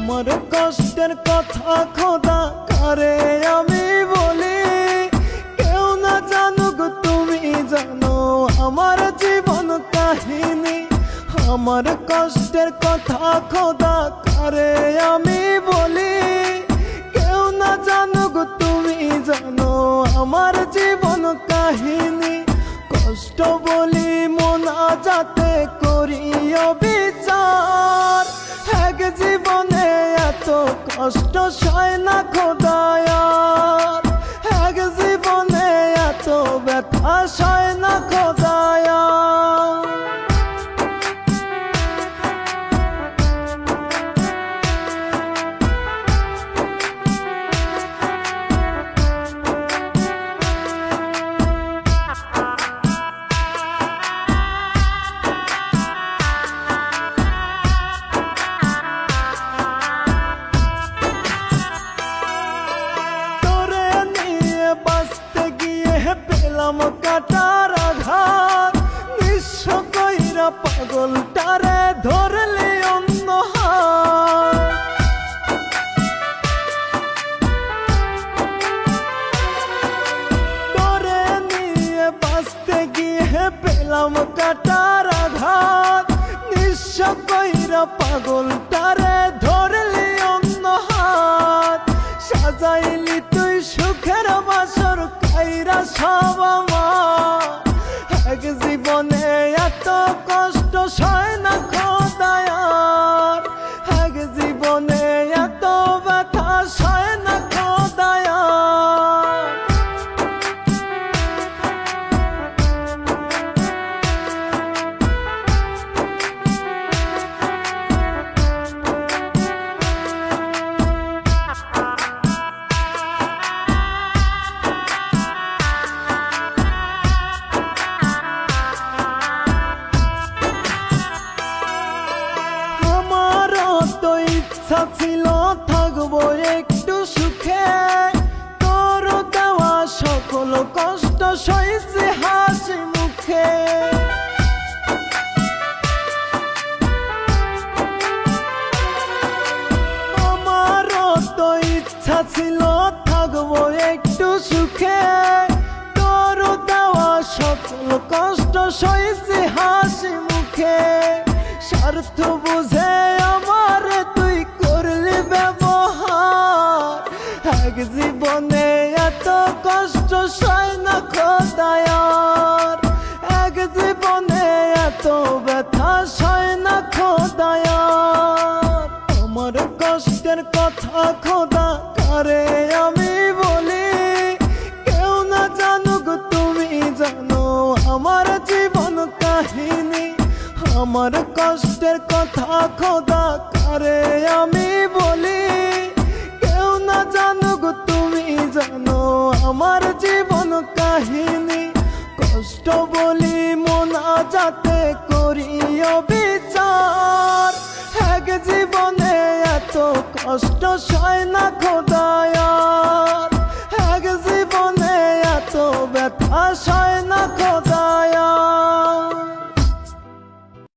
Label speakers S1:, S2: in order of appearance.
S1: আমার কষ্টের কথা খোদা কারে আমি বলি, কেউ না জানুক তুমি জানো আমার জীবন কাহিনী। আমার কষ্টের কথা খোদা কারে আমি বলি, কেউ না জানুক তুমি জানো আমার জীবন কাহিনী। কষ্ট বলি মোনাজাতে করিও বিচার, এক জীবনে এত কষ্ট সয় না খোদায়ার, এক জীবনে এত ব্যথা সয় না খোদায়ার। পেলাম কাটার আঘাত, নিঃস্ব কইরা পাগলটারে ধরলে অন্য হাত। তোরে নিয়ে বাঁচতে গিয়ে পেলাম কাটার আঘাত, নিঃস্ব কইরা পাগলটারে ধরলে অন্য হাত। সাজাইলি তুই সুখের বাসর কাইরা সব আমার, এক জীবনে এত কষ্ট সয় না খোদায়ার, এক জীবনে এত ব্যথা সয় না খোদায়ার। ইচ্ছা ছিল থাকবো একটু সুখে, তোর দেওয়া সকল কষ্ট সইছে হাসি মুখে। আমারও তো ইচ্ছা ছিল থাকবো একটু সুখে, তোর দেওয়া সকল কষ্ট সইছে হাসি মুখে। স্বার্থ বুঝে আমার তুই করলি ব্যবহার, এক জীবনে এত কষ্ট সয় না খোদায়ার, এক জীবনে এত ব্যথা সয় না খোদায়ার। আমার কষ্টের কথা খোদা কারে আমি বলি, কেউ না জানুক তুমি জানো আমার জীবন কাহিনী। আমার কষ্টের কথা খোদা কারে আমি বলি, কেউ না জানুক তুমি জানো আমার জীবন কাহিনী। কষ্ট বলি মোনাজাতে করিও বিচার, এক জীবনে এত কষ্ট সয় না খোদায়ার, এক জীবনে এত ব্যথা সয় না খোদায়ার।